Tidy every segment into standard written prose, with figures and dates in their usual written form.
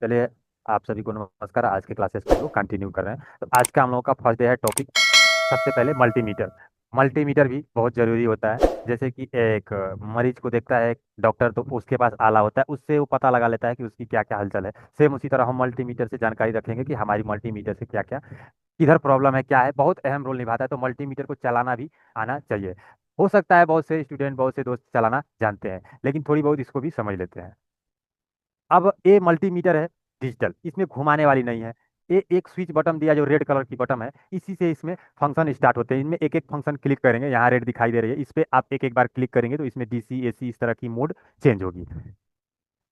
चलिए, आप सभी को नमस्कार। आज के क्लासेस को कंटिन्यू कर रहे हैं। तो आज का हम लोगों का फर्स्ट डे है टॉपिक। सबसे पहले मल्टीमीटर। मल्टीमीटर भी बहुत जरूरी होता है। जैसे कि एक मरीज को देखता है एक डॉक्टर, तो उसके पास आला होता है, उससे वो पता लगा लेता है कि उसकी क्या क्या हलचल है। सेम उसी तरह हम मल्टीमीटर से जानकारी रखेंगे कि हमारी मल्टीमीटर से क्या क्या किधर प्रॉब्लम है, क्या है। बहुत अहम रोल निभाता है, तो मल्टीमीटर को चलाना भी आना चाहिए। हो सकता है बहुत से स्टूडेंट, बहुत से दोस्त चलाना जानते हैं, लेकिन थोड़ी बहुत इसको भी समझ लेते हैं। अब ये मल्टीमीटर है डिजिटल, इसमें घुमाने वाली नहीं है। ये एक स्विच बटन दिया जो रेड कलर की बटन है, इसी से इसमें फंक्शन स्टार्ट होते हैं। इनमें एक एक फंक्शन क्लिक करेंगे, यहाँ रेड दिखाई दे रही है, इस पे आप एक एक बार क्लिक करेंगे तो इसमें डीसी एसी इस तरह की मोड चेंज होगी।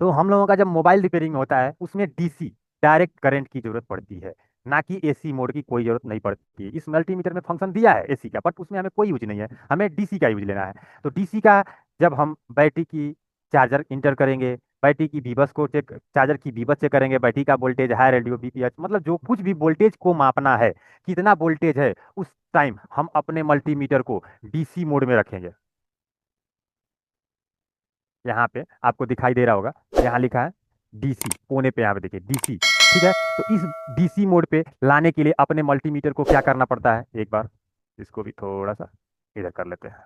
तो हम लोगों का जब मोबाइल रिपेयरिंग में होता है उसमें डीसी डायरेक्ट करंट की जरूरत पड़ती है, ना कि एसी मोड की कोई जरूरत नहीं पड़ती है। इस मल्टीमीटर में फंक्शन दिया है एसी का, बट उसमें हमें कोई यूज नहीं है, हमें डीसी का यूज लेना है। तो डीसी का जब हम बैटरी की चार्जर इंटर करेंगे, बैटरी की बीबस को चेक, चार्जर की बीबस चेक करेंगे, बैटरी का वोल्टेज, हाई रेडियो बीपीएच, मतलब जो कुछ भी वोल्टेज को मापना है, कितना वोल्टेज है, उस टाइम हम अपने मल्टीमीटर को डीसी मोड में रखेंगे। यहाँ पे आपको दिखाई दे रहा होगा, यहाँ लिखा है डीसी, कोने पे यहाँ पे देखिए डीसी। ठीक है, तो इस डीसी मोड पे लाने के लिए अपने मल्टीमीटर को क्या करना पड़ता है, एक बार इसको भी थोड़ा सा इधर कर लेते हैं।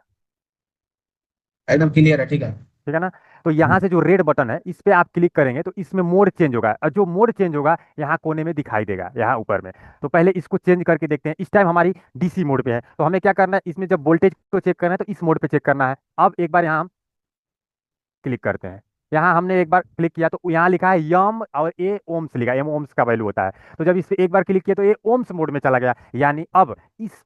एकदम क्लियर है। ठीक है। ठीक है ना। तो यहाँ से जो रेड बटन है इस पे आप क्लिक करेंगे तो इसमें मोड चेंज होगा, और जो मोड चेंज होगा यहाँ कोने में दिखाई देगा, यहाँ ऊपर में। तो पहले इसको चेंज करके देखते हैं। इस टाइम हमारी डीसी मोड पे है, तो हमें क्या करना है, इसमें जब वोल्टेज को चेक करना है तो इस मोड पे चेक करना है। अब एक बार यहाँ क्लिक करते हैं। यहाँ हमने एक बार क्लिक किया तो यहाँ लिखा है यम, और ए ओम्स लिखा है, एम ओम्स का वैल्यू होता है। तो जब इस पे एक बार क्लिक किया तो ये ओम्स मोड में चला गया। यानी अब इस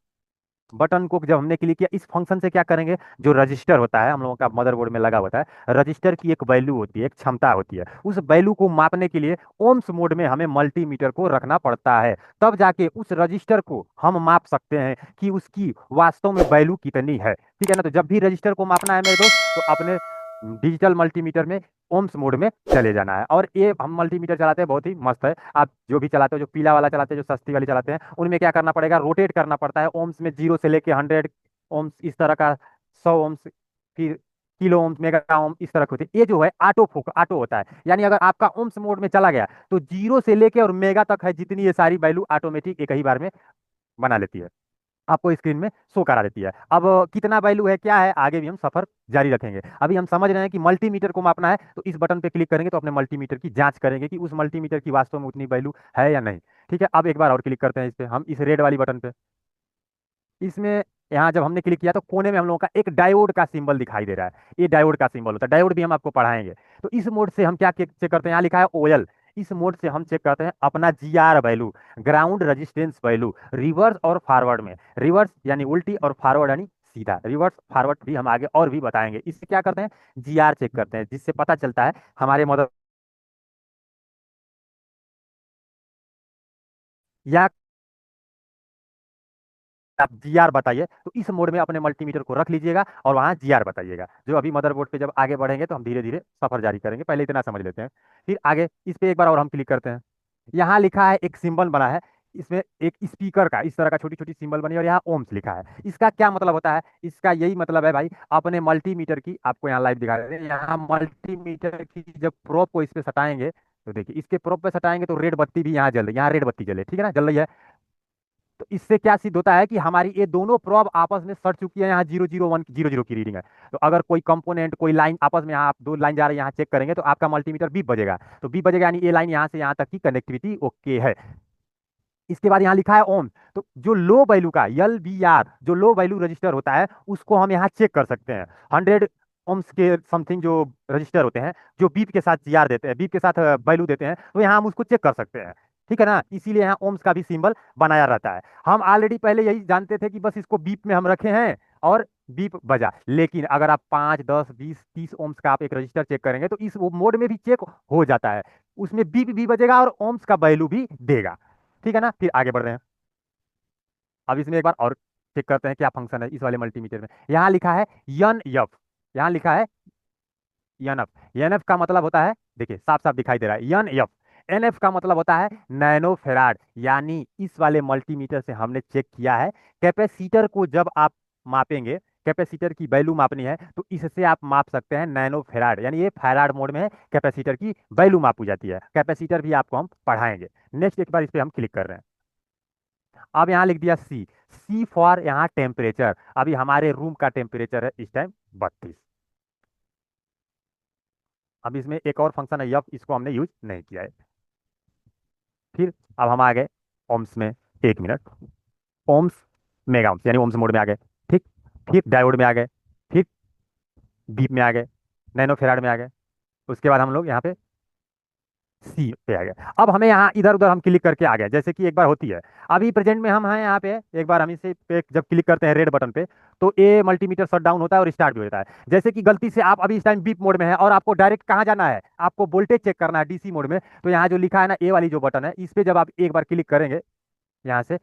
बटन को जब हमने क्लिक किया, इस फंक्शन से क्या करेंगे, जो रजिस्टर होता है हम लोगों का मदरबोर्ड में लगा होता है, रजिस्टर की एक वैल्यू होती है, एक क्षमता होती है, उस वैल्यू को मापने के लिए ओम्स मोड में हमें मल्टीमीटर को रखना पड़ता है। तब जाके उस रजिस्टर को हम माप सकते हैं कि उसकी वास्तव में वैल्यू कितनी है। ठीक है ना। तो जब भी रजिस्टर को मापना है मेरे दोस्त, तो अपने डिजिटल मल्टीमीटर में ओम्स मोड में चले जाना है। और ये हम मल्टीमीटर चलाते हैं, बहुत ही मस्त है। आप जो भी चलाते हो, जो पीला वाला चलाते हैं, जो सस्ती वाली चलाते हैं, उनमें क्या करना पड़ेगा, रोटेट करना पड़ता है ओम्स में, 0 से लेके 100 ओम्स इस तरह का, 100 ओम्स, फिर किलो ओम्स, मेगा ओम, इस तरह के होते हैं। ये जो है ऑटो फोक ऑटो होता है, यानी अगर आपका ओम्स मोड में चला गया तो 0 से लेके और मेगा तक है, जितनी ये सारी वैल्यू ऑटोमेटिक एक ही बार में बना लेती है, आपको स्क्रीन में शो करा देती है। अब कितना वैल्यू है, क्या है, आगे भी हम सफर जारी रखेंगे। अभी हम समझ रहे हैं कि मल्टीमीटर को मापना है, तो इस बटन पे क्लिक करेंगे तो अपने मल्टीमीटर की जांच करेंगे कि उस मल्टीमीटर की वास्तव में उतनी वैल्यू है या नहीं। ठीक है, अब एक बार और क्लिक करते हैं इस पे, हम इस रेड वाली बटन पे। इसमें यहाँ जब हमने क्लिक किया तो कोने में हम लोगों का एक डायोड का सिंबल दिखाई दे रहा है। ये डायोड का सिंबल होता है, डायोड भी हम आपको पढ़ाएंगे। तो इस मोड से हम क्या चेक करते हैं, यहाँ लिखा है ओएल। इस मोड से हम चेक करते हैं अपना GR value, ground resistance value, reverse और फॉरवर्ड में। रिवर्स यानी उल्टी, और फॉरवर्ड यानी सीधा। रिवर्स फॉरवर्ड भी हम आगे और भी बताएंगे। इससे क्या करते हैं, जीआर चेक करते हैं, जिससे पता चलता है हमारे मदर या आप जीआर बताइए। तो इस मोड में अपने मल्टीमीटर को रख लीजिएगा और वहाँ जीआर बताइएगा। जो अभी मदरबोर्ड पे जब आगे बढ़ेंगे तो हम धीरे धीरे सफर जारी करेंगे, पहले इतना समझ लेते हैं, फिर आगे इस पे एक बार और हम क्लिक करते हैं। यहाँ लिखा है, एक सिंबल बना है, इसमें एक स्पीकर का इस तरह का छोटी छोटी सिंबल बनी है, और यहाँ ओम्स लिखा है। इसका क्या मतलब होता है, इसका यही मतलब है भाई, अपने मल्टीमीटर की, आपको यहाँ लाइव दिखा रहे हैं, यहाँ मल्टीमीटर की जब प्रोब को इस पे सटाएंगे, तो देखिए इसके प्रोब पे सटाएंगे तो रेड बत्ती भी यहाँ जल रही है, यहाँ रेड बत्ती जले, ठीक है ना, जल रही है। तो इससे क्या सिद्ध होता है कि हमारी ये दोनों प्रोब आपस में सट चुकी है, यहाँ 00100 की रीडिंग है। तो अगर कोई कंपोनेंट, कोई लाइन आपस में, यहाँ आप दो लाइन जा रही है, यहाँ चेक करेंगे तो आपका मल्टीमीटर बीप बजेगा। तो बीप बजेगा यानी ये लाइन यहाँ से यहाँ तक की कनेक्टिविटी ओके है। इसके बाद यहाँ लिखा है ओम। तो जो लो वैल्यू का LVR, जो लो वैल्यू रजिस्टर होता है, उसको हम यहाँ चेक कर सकते हैं। 100 ओम्स के समथिंग जो रजिस्टर होते हैं, जो बीप के साथ जीआर देते हैं, बीप के साथ वैल्यू देते हैं, तो यहाँ हम उसको चेक कर सकते हैं। ठीक है ना, इसीलिए यहाँ ओम्स का भी सिंबल बनाया रहता है। हम ऑलरेडी पहले यही जानते थे कि बस इसको बीप में हम रखे हैं और बीप बजा। लेकिन अगर आप 5, 10, 20, 30 ओम्स का आप एक रजिस्टर चेक करेंगे तो इस वो मोड में भी चेक हो जाता है, उसमें बीप भी बजेगा और ओम्स का वैल्यू भी देगा। ठीक है ना, फिर आगे बढ़ रहे हैं। अब इसमें एक बार और चेक करते हैं क्या फंक्शन है इस वाले मल्टीमीटर में। यहाँ लिखा है यन यफ, यहाँ लिखा है एनएफ। एनएफ का मतलब होता है, देखिए साफ साफ दिखाई दे रहा है एनएफ। एनएफ का मतलब होता है नैनो फेराड। यानी इस वाले मल्टीमीटर से हमने चेक किया है, कैपेसिटर को जब आप मापेंगे, कैपेसिटर की वैल्यू मापनी है तो इससे आप माप सकते हैं नैनो फेराड, यानी ये फेराड मोड में है, कैपेसिटर की वैल्यू मापी जाती है। कैपेसिटर भी आपको हम पढ़ाएंगे। नेक्स्ट एक बार इस पे हम क्लिक कर रहे हैं। अब यहाँ लिख दिया सी, सी फॉर यहाँ टेम्परेचर। अभी हमारे रूम का टेम्परेचर है इस टाइम 32। अब इसमें एक और फंक्शन है यफ, इसको हमने यूज नहीं किया है। फिर अब हम आ गए ओम्स में। एक मिनट, ओम्स, मेगा ओम्स यानी ओम्स मोड में आ गए। ठीक, फिर डायोड में आ गए, फिर बीप में आ गए, नैनो फेराड में आ गए। उसके बाद हम लोग यहाँ पे सी पे आ गए। अब हमें यहाँ इधर उधर हम क्लिक करके आ गए, जैसे कि एक बार होती है। अभी प्रेजेंट में हम हैं यहाँ पे, एक बार हम इसे पे जब क्लिक करते हैं रेड बटन पे, तो ए मल्टीमीटर शट डाउन होता है और स्टार्ट भी होता है। जैसे कि गलती से आप अभी इस टाइम बीप मोड में है और आपको डायरेक्ट कहाँ जाना है, आपको वोल्टेज चेक करना है डीसी मोड में, तो यहाँ जो लिखा है ना ए वाली जो बटन है, इस पे जब आप एक बार क्लिक करेंगे यहाँ से,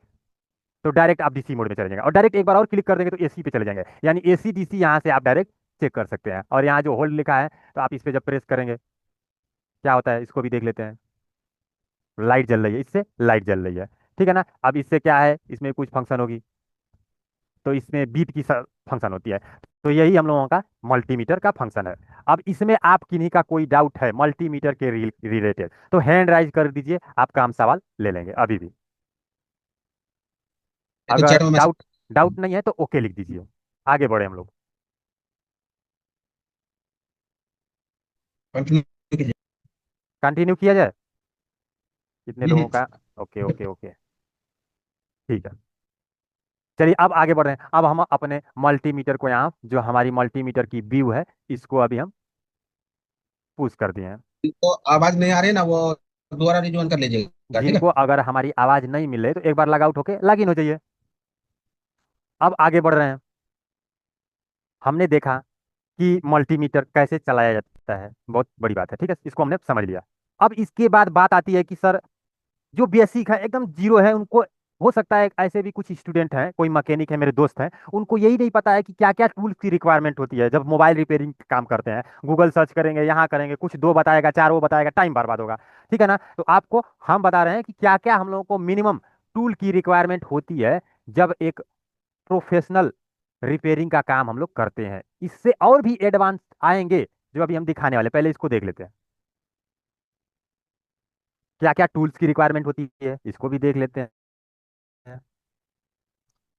तो डायरेक्ट आप डीसी मोड में चले जाएंगे। और डायरेक्ट एक बार और क्लिक कर देंगे तो एसी पे चले जाएंगे, यानी एसी डीसी यहाँ से आप डायरेक्ट चेक कर सकते हैं। और यहाँ जो होल्ड लिखा है, तो आप इस पे जब प्रेस करेंगे क्या होता है इसको भी देख लेते हैं। लाइट जल रही है, इससे लाइट जल रही है। ठीक है ना। अब इससे क्या है, इसमें कुछ फंक्शन होगी, तो इसमें बीप की फंक्शन होती है। तो यही हम लोगों का मल्टीमीटर का फंक्शन है। अब इसमें आप किन्हीं का कोई डाउट है मल्टीमीटर के रिलेटेड, तो हैंड राइज कर दीजिए, आपका हम सवाल ले लेंगे अभी भी। ये तो अगर चैट में मैसेज डाउट डाउट नहीं है तो ओके लिख दीजिए। आगे बढ़े हम लोग। कंटिन्यू कीजिए। कंटिन्यू किया जाए कितने लोगों हम्म। का। ओके ओके ओके, ठीक है। चलिए अब आगे बढ़ रहे हैं। अब हम अपने मल्टीमीटर को यहाँ, जो हमारी मल्टीमीटर की व्यू है, इसको अभी हम पुश कर दिए हैं। तो आवाज नहीं आ रही है ना, वो दोबारा रिज्वाइन कर लीजिएगा, ठीक जिनको है। अगर हमारी आवाज नहीं मिल रही तो एक बार लॉग आउट होके लॉग इन हो जाइए। अब आगे बढ़ रहे हैं। हमने देखा कि मल्टीमीटर कैसे चलाया जाता है, बहुत बड़ी बात है, ठीक है, इसको हमने समझ लिया। अब इसके बाद बात आती है कि सर जो बेसिक है एकदम जीरो है उनको, हो सकता है ऐसे भी कुछ स्टूडेंट हैं, कोई मैकेनिक है मेरे दोस्त हैं, उनको यही नहीं पता है कि क्या क्या टूल्स की रिक्वायरमेंट होती है जब मोबाइल रिपेयरिंग काम करते हैं। गूगल सर्च करेंगे, यहाँ करेंगे, कुछ दो बताएगा, चार वो बताएगा, टाइम बर्बाद होगा। ठीक है ना। तो आपको हम बता रहे हैं कि क्या क्या हम लोगों को मिनिमम टूल की रिक्वायरमेंट होती है जब एक प्रोफेशनल रिपेयरिंग का काम हम लोग करते हैं। इससे और भी एडवांस आएंगे जो अभी हम दिखाने वाले, पहले इसको देख लेते हैं। क्या क्या टूल्स की रिक्वायरमेंट होती है इसको भी देख लेते हैं,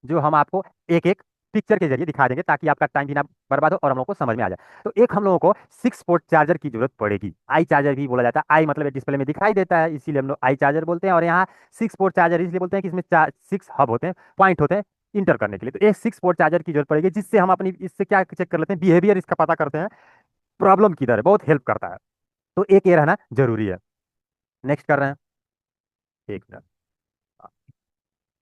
जो हम आपको एक एक पिक्चर के जरिए दिखा देंगे ताकि आपका टाइम भी ना बर्बाद हो और हम लोग को समझ में आ जाए। तो एक हम लोगों को 6 पोर्ट चार्जर की जरूरत पड़ेगी। आई चार्जर भी बोला जाता है, आई मतलब डिस्प्ले में दिखाई देता है इसीलिए हम लोग आई चार्जर बोलते हैं। और यहाँ 6 पोर्ट चार्जर इसलिए बोलते हैं कि इसमें 6 हब होते हैं, पॉइंट होते हैं इंटर करने के लिए। तो एक 6 पोर्ट चार्जर की जरूरत पड़ेगी, जिससे हम अपनी इससे क्या चेक कर लेते हैं, बिहेवियर इसका पता करते हैं, प्रॉब्लम किधर है, बहुत हेल्प करता है। तो एक ये रहना जरूरी है। नेक्स्ट कर रहे हैं। एक मिनट।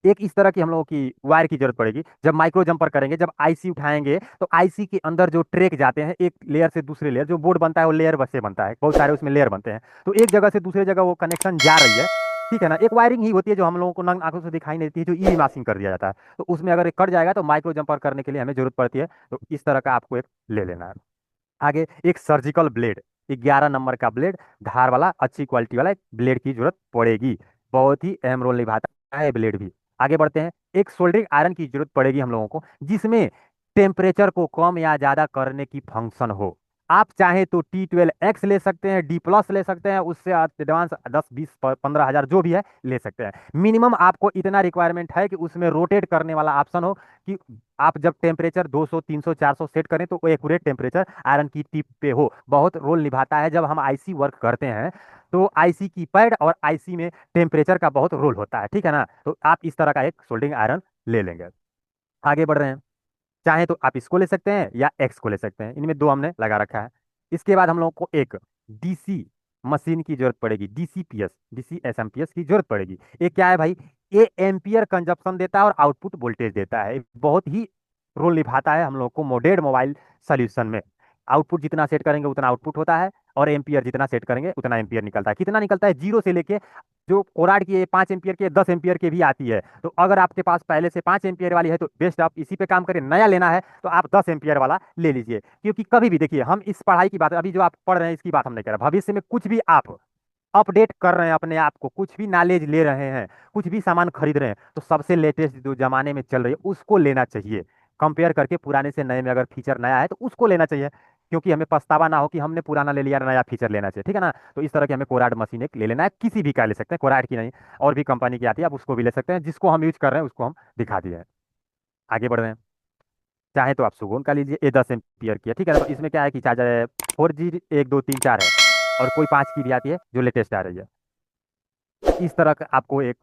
एक इस तरह की हम लोगों की वायर की जरूरत पड़ेगी। जब माइक्रो जंपर करेंगे, जब आईसी उठाएंगे, तो आईसी के अंदर जो ट्रैक जाते हैं एक लेयर से दूसरे लेयर, जो बोर्ड बनता है वो लेयर बस से बनता है, बहुत सारे उसमें लेयर बनते हैं। तो एक जगह से दूसरे जगह वो कनेक्शन जा रही है, ठीक है ना। एक वायरिंग ही होती है जो हम लोगों को नंग आंखों से दिखाई नहीं देती है, जो ई मासिंग कर दिया जाता है। तो उसमें अगर एक कट जाएगा तो माइक्रो जंपर करने के लिए हमें जरूरत पड़ती है। तो इस तरह का आपको एक ले लेना है। आगे एक सर्जिकल ब्लेड, 11 नंबर का ब्लेड, धार वाला अच्छी क्वालिटी वाला एक ब्लेड की जरूरत पड़ेगी। बहुत ही अहम रोल निभाता है ब्लेड भी। आगे बढ़ते हैं। एक सोल्डरिंग आयरन की जरूरत पड़ेगी हम लोगों को, जिसमें टेम्परेचर को कम या ज्यादा करने की फंक्शन हो। आप चाहें तो T12X ले सकते हैं, D+ ले सकते हैं, उससे एडवांस 10 20 15 हज़ार जो भी है ले सकते हैं। मिनिमम आपको इतना रिक्वायरमेंट है कि उसमें रोटेट करने वाला ऑप्शन हो, कि आप जब टेम्परेचर 200 300 400 सेट करें तो वो एक्यूरेट टेम्परेचर आयरन की टिप पे हो। बहुत रोल निभाता है जब हम आईसी वर्क करते हैं, तो आईसी की पैड और आईसी में टेम्परेचर का बहुत रोल होता है, ठीक है ना। तो आप इस तरह का एक सोल्डरिंग आयरन ले लेंगे। आगे बढ़ रहे हैं। चाहे तो आप इसको ले सकते हैं या एक्स को ले सकते हैं, इनमें दो हमने लगा रखा है। इसके बाद हम लोग को एक डीसी मशीन की जरूरत पड़ेगी, डीसीपीएस, डीसीएसएमपीएस की जरूरत पड़ेगी। ये क्या है भाई, ये एम्पियर कंजप्शन देता है और आउटपुट वोल्टेज देता है। बहुत ही रोल निभाता है हम लोग को मोडेड मोबाइल सोल्यूशन में। आउटपुट जितना सेट करेंगे उतना आउटपुट होता है, और एम्पियर जितना सेट करेंगे उतना एम्पियर निकलता है। कितना निकलता है, जीरो से लेके जो कोराड की 5 एम्पियर के 10 एम्पियर के भी आती है। तो अगर आपके पास पहले से 5 एम्पियर वाली है तो बेस्ट आप इसी पे काम करें। नया लेना है तो आप 10 एम्पियर वाला ले लीजिए, क्योंकि कभी भी देखिए, हम इस पढ़ाई की बात, अभी जो आप पढ़ रहे हैं इसकी बात हम नहीं कर रहे, भविष्य में कुछ भी आप अपडेट कर रहे हैं अपने आप को, कुछ भी नॉलेज ले रहे हैं, कुछ भी सामान खरीद रहे हैं, तो सबसे लेटेस्ट जो जमाने में चल रही है उसको लेना चाहिए। कंपेयर करके पुराने से नए में अगर फीचर नया है तो उसको लेना चाहिए, क्योंकि हमें पछतावा ना हो कि हमने पुराना ले लिया, नया फीचर लेना चाहिए, ठीक है ना। तो इस तरह की हमें कोराड मशीन एक ले लेना है, किसी भी का ले सकते हैं, कोराड की नहीं, और भी कंपनी की आती है, आप उसको भी ले सकते हैं, जिसको हम यूज कर रहे हैं उसको हम दिखा दिए हैं। आगे बढ़ रहे हैं। चाहे तो आप सुगोन का लीजिए, ये 10 एम्पियर की है, ठीक है ना। तो इसमें क्या है कि चार्जर 4G 1 2 3 4 है, और कोई 5 की भी आती है जो लेटेस्ट आ रही है। इस तरह का आपको एक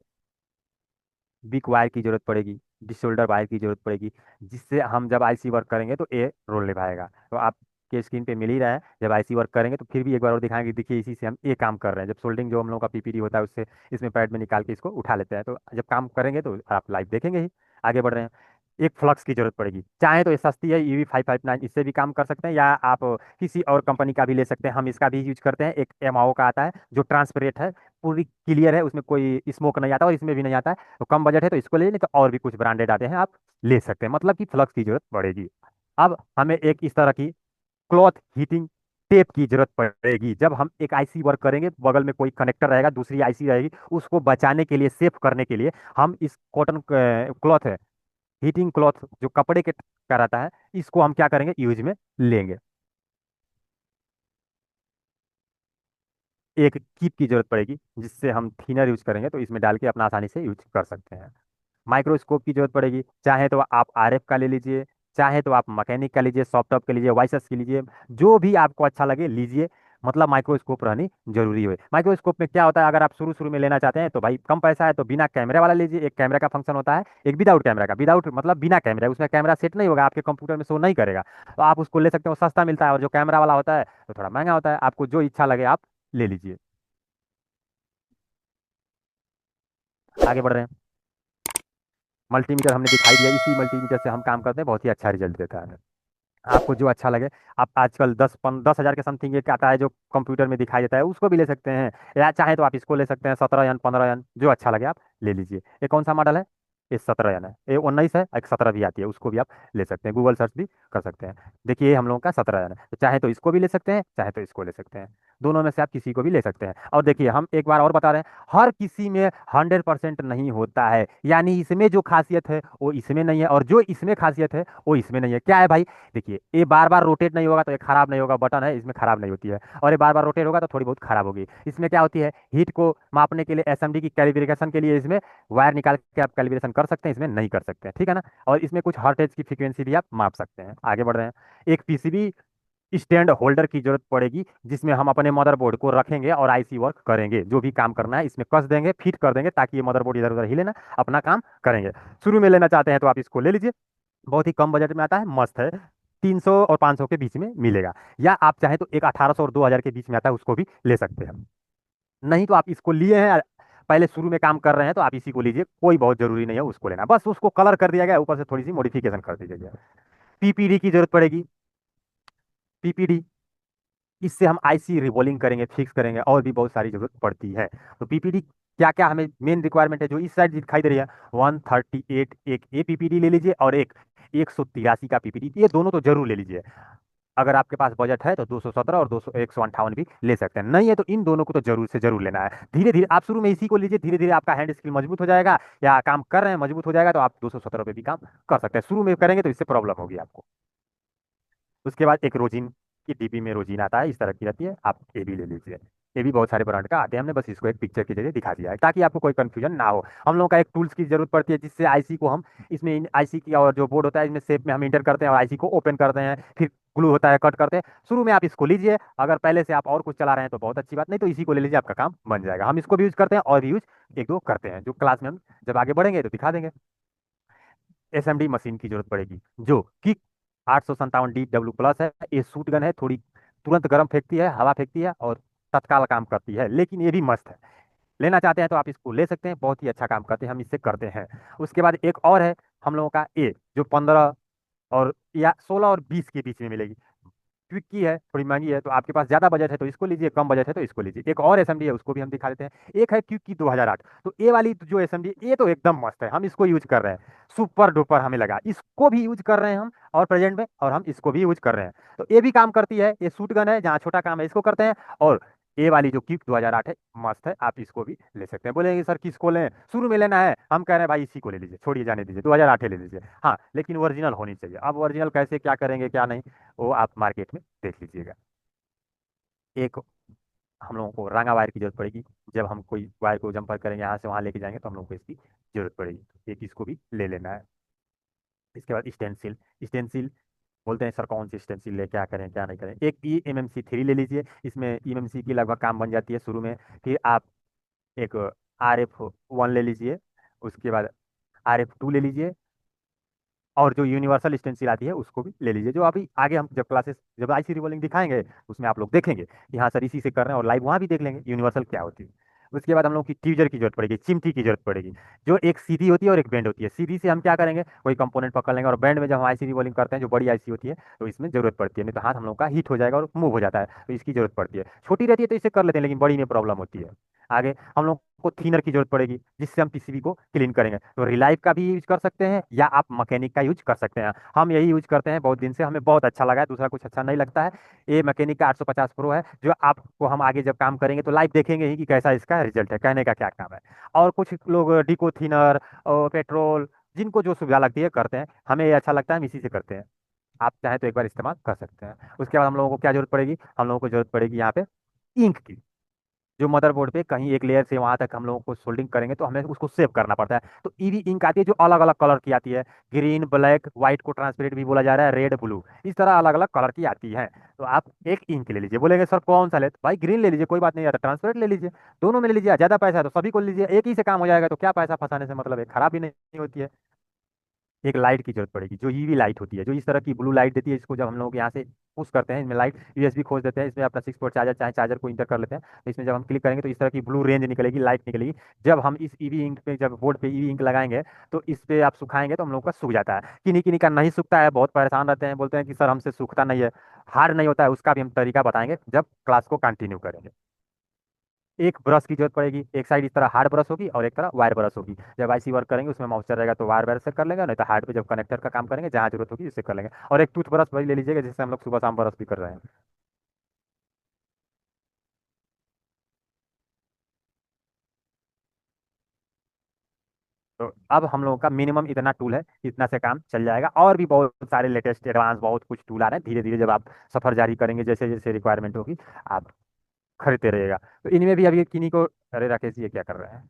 बिग वायर की जरूरत पड़ेगी, डिशोल्डर वायर की जरूरत पड़ेगी, जिससे हम जब आईसी वर्क करेंगे तो ये रोल निभाएगा। तो आपके स्क्रीन पे मिल ही रहा है, जब आईसी वर्क करेंगे तो फिर भी एक बार और दिखाएंगे, देखिए इसी से हम ये काम कर रहे हैं। जब सोल्डिंग जो हम लोग का पीपीडी होता है उससे इसमें पैड में निकाल के इसको उठा लेते हैं, तो जब काम करेंगे तो आप लाइव देखेंगे ही। आगे बढ़ रहे हैं। एक फ्लक्स की जरूरत पड़ेगी, चाहे तो ये सस्ती है EV 559, इससे भी काम कर सकते हैं, या आप किसी और कंपनी का भी ले सकते हैं। हम इसका भी यूज करते हैं, एक एमआओ का आता है जो ट्रांसपेरेंट है, पूरी क्लियर है, उसमें कोई स्मोक नहीं आता, और इसमें भी नहीं आता है। तो कम बजट है तो इसको ले लें, नहीं तो और भी कुछ ब्रांडेड आते हैं, आप ले सकते हैं, मतलब कि फ्लक्स की जरूरत पड़ेगी। अब हमें एक इस तरह की क्लॉथ हीटिंग टेप की जरूरत पड़ेगी। जब हम एक आईसी वर्क करेंगे, बगल में कोई कनेक्टर रहेगा, दूसरी आईसी रहेगी, उसको बचाने के लिए, सेफ करने के लिए हम इस कॉटन क्लॉथ है, हीटिंग क्लॉथ जो कपड़े के का रहता है, इसको हम क्या करेंगे, यूज में लेंगे। एक कीप की जरूरत पड़ेगी, जिससे हम थिनर यूज करेंगे तो इसमें डाल के अपना आसानी से यूज कर सकते हैं। माइक्रोस्कोप की जरूरत पड़ेगी, चाहे तो आप आरएफ का ले लीजिए, चाहे तो आप मैकेनिक का लीजिए, सॉफ्ट के लीजिए, वाइसस की लीजिए, जो भी आपको अच्छा लगे लीजिए। मतलब माइक्रोस्कोप रहनी जरूरी है। माइक्रोस्कोप में क्या होता है, अगर आप शुरू शुरू में लेना चाहते हैं तो भाई कम पैसा है तो बिना कैमरे वाला लीजिए। एक कैमरा का फंक्शन होता है, एक विदाउट कैमरा का, विदाउट मतलब बिना कैमरा, उसमें कैमरा सेट नहीं होगा, आपके कंप्यूटर में शो नहीं करेगा, तो आप उसको ले सकते हो, सस्ता मिलता है। और जो कैमरा वाला होता है तो थोड़ा महंगा होता है, आपको जो इच्छा लगे आप ले लीजिए। आगे बढ़ रहे हैं। मल्टीमीटर हमने दिखाई दिया, इसी मल्टीमीटर से हम काम करते हैं, बहुत ही अच्छा रिजल्ट देता है। आपको जो अच्छा लगे, आप आजकल 10 10 हज़ार के समथिंग एक आता है जो कंप्यूटर में दिखाई देता है, उसको भी ले सकते हैं, या चाहे तो आप इसको ले सकते हैं, 17 15 जो अच्छा लगे आप ले लीजिए। ये कौन सा मॉडल है, ये 17 है, ये 19 है, एक 17 भी आती है, उसको भी आप ले सकते हैं, गूगल सर्च भी कर सकते हैं। देखिए ये हम लोगों का 17 है, तो चाहे तो इसको भी ले सकते हैं, चाहे तो इसको ले सकते हैं, दोनों में से आप किसी को भी ले सकते हैं। और देखिए हम एक बार और बता रहे हैं, हर किसी में 100% नहीं होता है, यानी इसमें जो खासियत है वो इसमें नहीं है, और जो इसमें खासियत है वो इसमें नहीं है। क्या है भाई, देखिए ये बार बार रोटेट नहीं होगा तो ये खराब नहीं होगा, बटन है इसमें खराब नहीं होती है, और ये बार बार रोटेट होगा तो थोड़ी बहुत खराब होगी। इसमें क्या होती है, हीट को मापने के लिए, एसएमडी की कैलिब्रेशन के लिए इसमें वायर निकाल के आप कैलिब्रेशन कर सकते हैं, इसमें नहीं कर सकते हैं, ठीक है ना। और इसमें कुछ हर्टेज की फ्रीक्वेंसी भी आप माप सकते हैं। आगे बढ़ रहे हैं। एक पीसीबी स्टैंड होल्डर की जरूरत पड़ेगी, जिसमें हम अपने मदरबोर्ड को रखेंगे और आईसी वर्क करेंगे, जो भी काम करना है इसमें कस देंगे, फिट कर देंगे, ताकि ये मदरबोर्ड इधर उधर हिले ना, अपना काम करेंगे। शुरू में लेना चाहते हैं तो आप इसको ले लीजिए, बहुत ही कम बजट में आता है, मस्त है, 300 और 500 के बीच में मिलेगा। या आप चाहें तो एक 1800 और 2000 के बीच में आता है, उसको भी ले सकते हैं। नहीं तो आप इसको लिए हैं, पहले शुरू में काम कर रहे हैं, तो आप इसी को लीजिए, कोई बहुत जरूरी नहीं है उसको लेना, बस उसको कलर कर दिया गया, ऊपर से थोड़ी सी मॉडिफिकेशन कर दी गई है। पीपीडी की जरूरत पड़ेगी, पीपीडी, इससे हम आईसी रिबोलिंग करेंगे, फिक्स करेंगे, और भी बहुत सारी जरूरत पड़ती है। तो पीपीडी क्या क्या हमें मेन रिक्वायरमेंट है, जो इस साइड दिखाई दे रही है, 138 एक ए पीपीडी ले लीजिए, और एक 183 का पीपीडी, ये दोनों तो जरूर ले लीजिए। अगर आपके पास बजट है तो 217 और 200 158 भी ले सकते हैं, नहीं है तो इन दोनों को तो जरूर से जरूर लेना है। धीरे धीरे आप शुरू में इसी को लीजिए, धीरे धीरे आपका हैंड स्किल मजबूत हो जाएगा, या काम कर रहे हैं मजबूत हो जाएगा, तो आप 217 पे भी काम कर सकते हैं। शुरू में करेंगे तो इससे प्रॉब्लम होगी आपको। उसके बाद एक रोजिन की डीबी में रोजिन आता है, इस तरह की रहती है, आप ये भी ले लीजिए। ये भी बहुत सारे ब्रांड का आते हैं, हमने बस इसको एक पिक्चर के जरिए दिखा दिया है, ताकि आपको कोई कंफ्यूजन ना हो। हम लोगों का एक टूल्स की जरूरत पड़ती है, जिससे आईसी को हम इसमें, आईसी की और जो बोर्ड होता है इसमें शेप में हम इंटर करते हैं, और आईसी को ओपन करते हैं, फिर ग्लू होता है, कट करते हैं। शुरू में आप इसको लीजिए, अगर पहले से आप और कुछ चला रहे हैं तो बहुत अच्छी बात, नहीं तो इसी को ले लीजिए, आपका काम बन जाएगा। हम इसको भी यूज करते हैं, और भी यूज एक दो करते हैं, जो क्लास में हम जब आगे बढ़ेंगे तो दिखा देंगे। एसएमडी मशीन की जरूरत पड़ेगी, जो कि 857DW+ है, ये सूट गन है, थोड़ी तुरंत गर्म फेंकती है, हवा फेंकती है, और तत्काल काम करती है, लेकिन ये भी मस्त है। लेना चाहते हैं तो आप इसको ले सकते हैं, बहुत ही अच्छा काम करते हैं, हम इससे करते हैं। उसके बाद एक और है हम लोगों का ए, जो 15 और या 16 और 20 के बीच में मिलेगी। क्विक की है, थोड़ी महंगी है, तो आपके पास ज्यादा बजट है तो इसको लीजिए, कम बजट है तो इसको लीजिए। एक और एसएमडी है, उसको भी हम दिखा देते हैं। एक है क्विक की 2008, तो ये वाली जो एसएमडी, ये तो एकदम मस्त है, हम इसको यूज कर रहे हैं, सुपर डुपर हमें लगा, इसको भी यूज कर रहे हैं हम, और प्रेजेंट में, और हम इसको भी यूज कर रहे हैं। तो ये भी काम करती है, ये शूट गन है, जहाँ छोटा काम है इसको करते हैं, और ए वाली जो क्यूक 2008 है, मस्त है, आप इसको भी ले सकते हैं। बोलेंगे सर किसको लें, शुरू में लेना है, हम कह रहे हैं भाई इसी को ले लीजिए, छोड़िए जाने दीजिए, 2008 ले लीजिए। हाँ लेकिन ओरिजिनल होनी चाहिए। अब ओरिजिनल कैसे क्या करेंगे क्या नहीं, वो आप मार्केट में देख लीजिएगा। एक हम लोगों को रंगा वायर की जरूरत पड़ेगी, जब हम कोई वायर को जंपर करेंगे यहाँ से वहाँ लेके जाएंगे तो हम लोग को इसकी जरूरत पड़ेगी, एक इसको भी ले लेना है। इसके बाद स्टेंसिल, स्टेंसिल बोलते हैं सर कौन सी स्टेंसिल ले, क्या करें क्या नहीं करें। एक E M M C three ले लीजिए, इसमें ई एम एम सी की लगभग काम बन जाती है शुरू में। फिर आप एक आर एफ वन ले लीजिए, उसके बाद आर एफ टू ले लीजिए, और जो यूनिवर्सल स्टेंसिल आती है उसको भी ले लीजिए। जो अभी आगे हम जब क्लासेस जब आईसी रिबॉलिंग दिखाएंगे उसमें आप लोग देखेंगे कि हाँ सर इसी से कर रहे हैं, और लाइव वहाँ भी देख लेंगे यूनिवर्सल क्या होती है। उसके बाद हम लोग की ट्यूजर की जरूरत पड़ेगी, चिमटी की जरूरत पड़ेगी, जो एक सीधी होती है और एक बेंड होती है। सीधी से हम क्या करेंगे, कोई कंपोनेंट पकड़ लेंगे, और बैंड में जब हम आईसी रिबॉलिंग करते हैं जो बड़ी आईसी होती है तो इसमें जरूरत पड़ती है, नहीं तो हाथ हम लोग का हीट हो जाएगा और मूव हो जाता है, तो इसकी जरूरत पड़ती है। छोटी रहती है तो इसे कर लेते हैं, लेकिन बड़ी में प्रॉब्लम होती है। आगे हम लोग को थिनर की जरूरत पड़ेगी, जिससे हम पीसीबी को क्लीन करेंगे। तो रिलाइव का भी यूज कर सकते हैं या आप मैकेनिक का यूज कर सकते हैं। हम यही यूज करते हैं बहुत दिन से, हमें बहुत अच्छा लगा है, दूसरा कुछ अच्छा नहीं लगता है। ये मैकेनिक का 850 प्रो है, जो आपको हम आगे जब काम करेंगे तो लाइव देखेंगे ही कि कैसा इसका रिजल्ट है, कहने का क्या काम है। और कुछ लोग डिको थिनर और पेट्रोल, जिनको जो सुविधा लगती है करते हैं, हमें ये अच्छा लगता है, हम इसी से करते हैं। आप चाहें तो एक बार इस्तेमाल कर सकते हैं। उसके बाद हम लोगों को क्या जरूरत पड़ेगी, हम लोगों को जरूरत पड़ेगी यहाँ पे इंक की। जो मदरबोर्ड पे कहीं एक लेयर से वहां तक हम लोगों को सोल्डिंग करेंगे तो हमें उसको सेव करना पड़ता है। तो ईवी इंक आती है जो अलग अलग कलर की आती है, ग्रीन ब्लैक व्हाइट को ट्रांसपेरेंट भी बोला जा रहा है, रेड ब्लू, इस तरह अलग अलग कलर की आती है। तो आप एक इंक ले लीजिए। बोलेंगे सर कौन सा ले, तो भाई ग्रीन ले लीजिए, कोई बात नहीं आता, ट्रांसपेरेंट ले लीजिए, दोनों में ले लीजिए, ज्यादा पैसा है तो सभी को ले लीजिए, एक ही से काम हो जाएगा, तो क्या पैसा फंसाने से मतलब है, खराब भी नहीं होती है। एक लाइट की जरूरत पड़ेगी, जो ईवी लाइट होती है, जो इस तरह की ब्लू लाइट देती है, इसको जब हम लोग यहाँ से पुश करते हैं, इसमें लाइट यूएसबी खोज देते हैं, इसमें अपना 6 पोर्ट चार्जर चाहे चार्जर को इंटर कर लेते हैं, तो इसमें जब हम क्लिक करेंगे तो इस तरह की ब्लू रेंज निकलेगी, लाइट निकलेगी। जब हम इस ईवी इंक पे जब बोर्ड पे ईवी इंक लगाएंगे तो इस पे आप सुखाएंगे तो हम लोग का सूख जाता है। किन्हीं किन्हीं का नहीं सूखता है, बहुत परेशान रहते हैं, बोलते हैं कि सर हमसे सूखता नहीं है, हार्ड नहीं होता है, उसका भी हम तरीका बताएंगे जब क्लास को कंटिन्यू करेंगे। एक ब्रश की जरूरत पड़ेगी, एक साइड इस तरह हार्ड ब्रश होगी और एक तरह वायर ब्रश होगी। जब आईसी वर्क करेंगे उसमें मॉइस्चर रहेगा तो वायर ब्रश से कर लेंगे, नहीं तो हार्ड पे जब कनेक्टर का काम करेंगे जहाँ जरूरत होगी उससे कर लेंगे। और एक टूथ ब्रश वही ले लीजिएगा जिससे हम लोग सुबह शाम ब्रश भी कर रहे हैं। तो अब हम लोगों का मिनिमम इतना टूल है, इतना से काम चल जाएगा। और भी बहुत सारे लेटेस्ट एडवांस बहुत कुछ टूल आ रहे हैं, धीरे धीरे जब आप सफर जारी करेंगे जैसे जैसे रिक्वायरमेंट होगी आप खरीदते रहिएगा। तो इनमें भी अभी किन्हीं को, अरे राकेश जी ये क्या कर रहे हैं,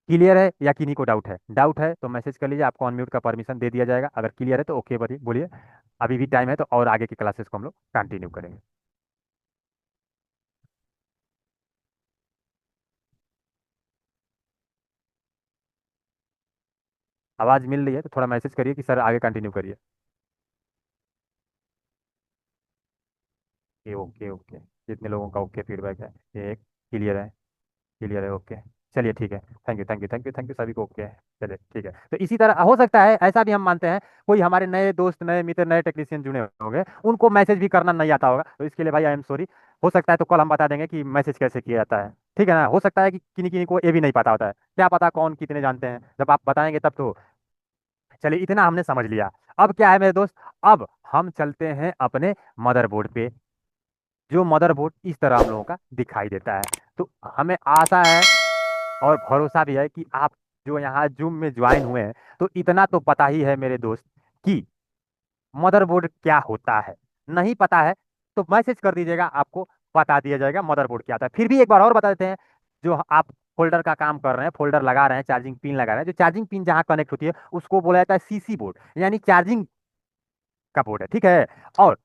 क्लियर है या किन्हीं को डाउट है? डाउट है तो मैसेज कर लीजिए, आपको अनम्यूट का परमिशन दे दिया जाएगा। अगर क्लियर है तो ओके बोलिए बोलिए, अभी भी टाइम है तो, और आगे की क्लासेस को हम लोग कंटिन्यू करेंगे। आवाज़ मिल रही है तो थोड़ा मैसेज करिए कि सर आगे कंटिन्यू करिए। ओके ओके ओके, जितने लोगों का ओके फीडबैक है, ये क्लियर है, क्लियर है, ओके। चलिए ठीक है, thank you thank you thank you thank you, सभी को ओके है। चलिए ठीक है, तो इसी तरह हो सकता है, ऐसा भी हम मानते हैं कोई हमारे नए दोस्त नए मित्र नए टेक्नीशियन जुड़े होंगे, उनको मैसेज भी करना नहीं आता होगा, तो इसके लिए भाई आई एम सॉरी। हो सकता है तो कल हम बता देंगे कि मैसेज कैसे किया जाता है, ठीक है ना। हो सकता है कि किन्हीं किन्हीं को ये भी नहीं पता होता है, क्या पता कौन कितने जानते हैं, जब आप बताएंगे तब तो। चलिए इतना हमने समझ लिया। अब क्या है मेरे दोस्त, अब हम चलते हैं अपने मदरबोर्ड पे। जो मदरबोर्ड इस तरह हम लोगों का दिखाई देता है, तो हमें आशा है और भरोसा भी है कि आप जो यहाँ जूम में ज्वाइन हुए हैं तो इतना तो पता ही है मेरे दोस्त कि मदरबोर्ड क्या होता है। नहीं पता है तो मैसेज कर दीजिएगा, आपको बता दिया जाएगा मदरबोर्ड क्या होता है। फिर भी एक बार और बता देते हैं, जो आप फोल्डर का काम कर रहे हैं, फोल्डर लगा रहे हैं, चार्जिंग पिन लगा रहे हैं, जो चार्जिंग पिन जहाँ कनेक्ट होती है उसको बोला जाता है सीसी बोर्ड, यानी चार्जिंग का बोर्ड है, ठीक है। और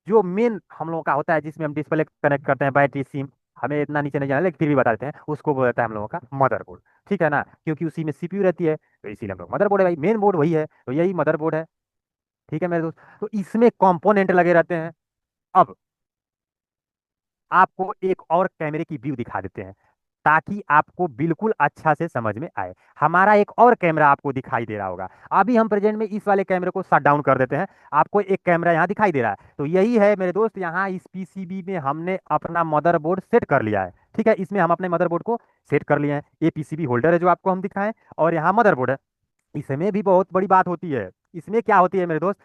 जो मेन हम लोगों का होता है जिसमें हम डिस्प्ले कनेक्ट करते हैं, बैटरी सिम, हमें इतना नीचे नहीं जाना लेकिन फिर भी बता देते हैं, उसको बोला जाता है हम लोगों का मदरबोर्ड, ठीक है ना, क्योंकि उसी में सीपीयू रहती है तो इसीलिए हम लोग मदरबोर्ड है भाई, मेन बोर्ड वही है तो यही मदरबोर्ड है, ठीक है मेरे दोस्त। तो इसमें कंपोनेंट लगे रहते हैं। अब आपको एक और कैमरे की व्यू दिखा देते हैं ताकि आपको बिल्कुल अच्छा से समझ में आए। हमारा एक और कैमरा आपको दिखाई दे रहा होगा, अभी हम प्रेजेंट में इस वाले कैमरे को शट डाउन कर देते हैं, आपको एक कैमरा यहाँ दिखाई दे रहा है, तो यही है मेरे दोस्त, यहाँ इस पीसीबी में हमने अपना मदरबोर्ड सेट कर लिया है, ठीक है। इसमें हम अपने मदरबोर्ड को सेट कर लिए हैं, ये पीसीबी होल्डर है जो आपको हम दिखाएं, और यहाँ मदरबोर्ड है। इसमें भी बहुत बड़ी बात होती है, इसमें क्या होती है मेरे दोस्त,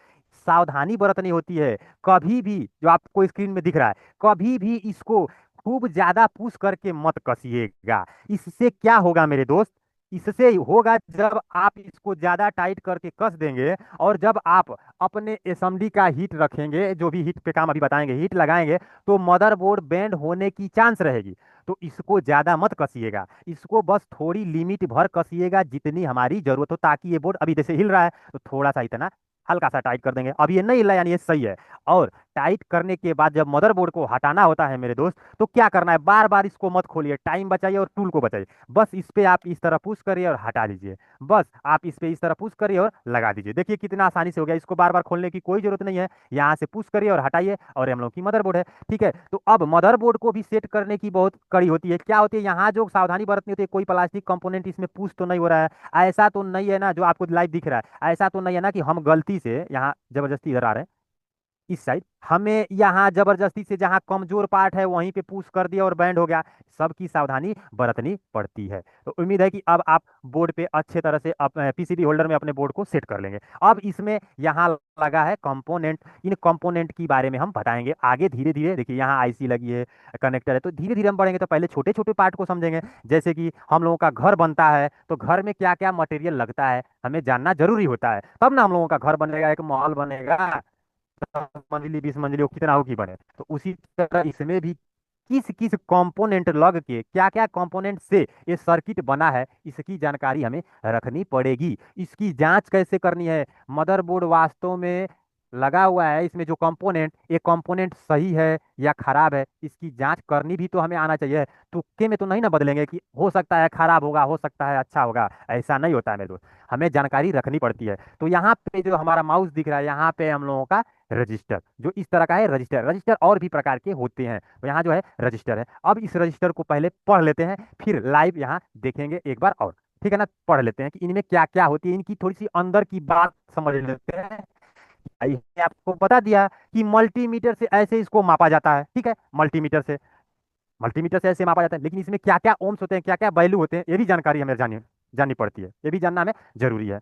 सावधानी बरतनी होती है। कभी भी जो आपको स्क्रीन में दिख रहा है, कभी भी इसको खूब ज्यादा पुश करके मत कसिएगा। इससे क्या होगा मेरे दोस्त, इससे होगा जब आप इसको ज्यादा टाइट करके कस देंगे, और जब आप अपने एसएमडी का हीट रखेंगे, जो भी हीट पे काम अभी बताएंगे, हीट लगाएंगे, तो मदरबोर्ड बैंड होने की चांस रहेगी। तो इसको ज्यादा मत कसिएगा, इसको बस थोड़ी लिमिट भर कसिएगा जितनी हमारी जरूरत हो, ताकि ये बोर्ड अभी जैसे हिल रहा है तो थोड़ा सा इतना हल्का सा टाइट कर देंगे। अब ये नहीं हिल रहा है, यानी ये सही है। और टाइट करने के बाद जब मदरबोर्ड को हटाना होता है मेरे दोस्त, तो क्या करना है, बार बार इसको मत खोलिए, टाइम बचाइए और टूल को बचाइए। बस इस पे आप इस तरह पुश करिए और हटा दीजिए। बस आप इस पे इस तरह पुश करिए और लगा दीजिए। देखिए कितना आसानी से हो गया, इसको बार बार खोलने की कोई जरूरत नहीं है। यहाँ से पुश करिए और हटाइए, और हम लोग की मदरबोर्ड है। ठीक है, तो अब मदरबोर्ड को भी सेट करने की बहुत कड़ी होती है। क्या होती है, यहाँ जो सावधानी बरतनी होती है, कोई प्लास्टिक कंपोनेंट इसमें पुश तो नहीं हो रहा है, ऐसा तो नहीं है ना, जो आपको लाइव दिख रहा है, ऐसा तो नहीं है ना कि हम गलती से यहाँ जबरदस्ती इधर आ रहे हैं इस साइड, हमें यहाँ जबरदस्ती से जहाँ कमजोर पार्ट है वहीं पे पुश कर दिया और बैंड हो गया। सबकी सावधानी बरतनी पड़ती है। तो उम्मीद है कि अब आप बोर्ड पे अच्छे तरह से पीसीबी होल्डर में अपने बोर्ड को सेट कर लेंगे। अब इसमें यहाँ लगा है कंपोनेंट, इन कंपोनेंट की बारे में हम बताएंगे आगे धीरे धीरे। देखिए यहाँ आईसी लगी है, कनेक्टर है, तो धीरे धीरे हम बढ़ेंगे तो पहले छोटे छोटे पार्ट को समझेंगे। जैसे कि हम लोगों का घर बनता है, तो घर में क्या क्या मटेरियल लगता है हमें जानना जरूरी होता है, तब ना हम लोगों का घर बनेगा, एक महल बनेगा, 10 मंजिली 20 मंजिली हो, कितना हो की बने। तो उसी तरह इसमें भी किस किस कंपोनेंट लग के, क्या क्या कंपोनेंट से ये सर्किट बना है, इसकी जानकारी हमें रखनी पड़ेगी। इसकी जांच कैसे करनी है, मदरबोर्ड वास्तव में लगा हुआ है, इसमें जो कंपोनेंट, ये कंपोनेंट सही है या खराब है, इसकी जांच करनी भी तो हमें आना चाहिए। तुक्के में तो नहीं ना बदलेंगे कि हो सकता है खराब होगा, हो सकता है अच्छा होगा, ऐसा नहीं होता है मेरे दोस्त। हमें जानकारी रखनी पड़ती है। तो यहाँ पे जो हमारा माउस दिख रहा है, यहाँ पे हम लोगों का रजिस्टर जो इस तरह का है, रजिस्टर, रजिस्टर और भी प्रकार के होते हैं, तो यहाँ जो है रजिस्टर है। अब इस रजिस्टर को पहले पढ़ लेते हैं, फिर लाइव यहाँ देखेंगे एक बार और। ठीक है ना, पढ़ लेते हैं कि इनमें क्या क्या होती है, इनकी थोड़ी सी अंदर की बात समझ लेते हैं। ये आपको बता दिया कि मल्टीमीटर से ऐसे इसको मापा जाता है। ठीक है, मल्टीमीटर से ऐसे मापा जाता है, लेकिन इसमें क्या क्या ओम्स होते हैं, क्या क्या वैल्यू होते हैं, ये भी जानकारी हमें जाननी जाननी पड़ती है, ये भी जानना हमें जरूरी है।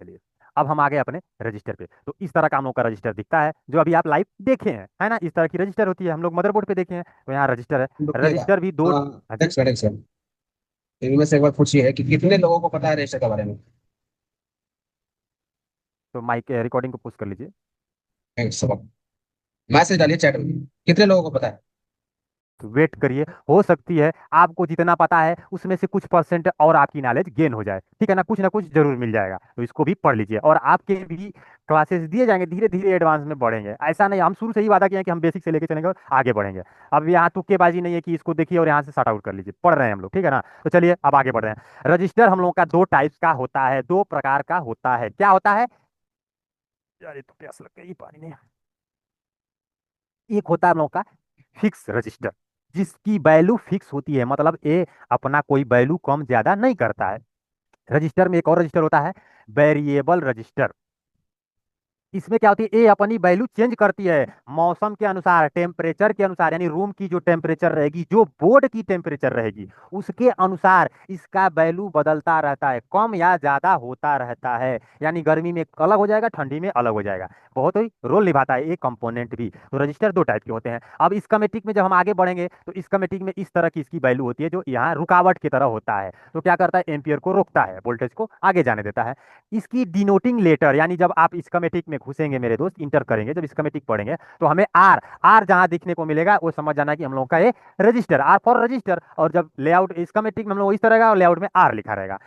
चलिए, अब हम आ गए अपने रजिस्टर पे। तो इस तरह का हम लोग का रजिस्टर दिखता है, जो अभी आप लाइव देखे हैं, है ना, इस तरह की रजिस्टर होती है, हम लोग मदरबोर्ड पे देखे हैं। तो यहाँ रजिस्टर है, रुकिएगा। रजिस्टर भी दो। हाँ। हाँ जी। एक सेकंड। इनमें से एक बार पूछिए कि कितने लोगों को पता है रजिस्टर के बारे में। तो माइक रिकॉर्डिंग को पुश कर लीजिए। एक सबक मैसेज डालिए चैट में, कितने लोगों को पता है। तो वेट करिए, हो सकती है आपको जितना पता है उसमें से कुछ परसेंट और आपकी नॉलेज गेन हो जाए। ठीक है ना कुछ जरूर मिल जाएगा, तो इसको भी पढ़ लीजिए। और आपके भी क्लासेस दिए जाएंगे, धीरे धीरे एडवांस में बढ़ेंगे। ऐसा नहीं, हम शुरू से ही वादा किया है कि हम बेसिक से लेके चलेंगे और आगे बढ़ेंगे। अब यहाँ तुक्केबाजी नहीं है कि इसको देखिए और यहाँ से शॉर्ट आउट कर लीजिए, पढ़ रहे हैं हम लोग। ठीक है ना, तो चलिए अब आगे बढ़ रहे हैं। रजिस्टर हम लोग का दो टाइप्स का होता है, दो प्रकार का होता है। क्या होता है यार, ये तो प्यास लग गई, पानी नहीं। एक होता है हम लोग का फिक्स रजिस्टर, जिसकी वैल्यू फिक्स होती है, मतलब ये अपना कोई वैल्यू कम ज्यादा नहीं करता है। रजिस्टर में एक और रजिस्टर होता है, वेरिएबल रजिस्टर। इसमें क्या होती है, ये अपनी वैल्यू चेंज करती है मौसम के अनुसार, टेम्परेचर के अनुसार, यानी रूम की जो टेम्परेचर रहेगी, जो बोर्ड की टेम्परेचर रहेगी, उसके अनुसार इसका वैल्यू बदलता रहता है, कम या ज्यादा होता रहता है। यानी गर्मी में अलग हो जाएगा, ठंडी में अलग हो जाएगा। बहुत ही रोल निभाता है ये कंपोनेंट भी। तो रजिस्टर दो टाइप के होते हैं। अब स्कीमेटिक में जब हम आगे बढ़ेंगे, तो स्कीमेटिक में इस तरह की इसकी वैल्यू होती है, जो यहाँ रुकावट की तरह होता है। तो क्या करता है, एम्पियर को रोकता है, वोल्टेज को आगे जाने देता है। इसकी डिनोटिंग लेटर, यानी जब आप स्कीमेटिक में घुसेंगे मेरे दोस्त, इंटर करेंगे, जब स्कीमेटिक पढ़ेंगे, तो हमें आर आर जहां दिखने को मिलेगा वो समझ जाना कि हम लोग का ये रजिस्टर, आर फॉर रजिस्टर। और जब लेआउट स्कीमेटिक में हम लोग इस तरह का, और लेआउट में आर लिखा रहेगा।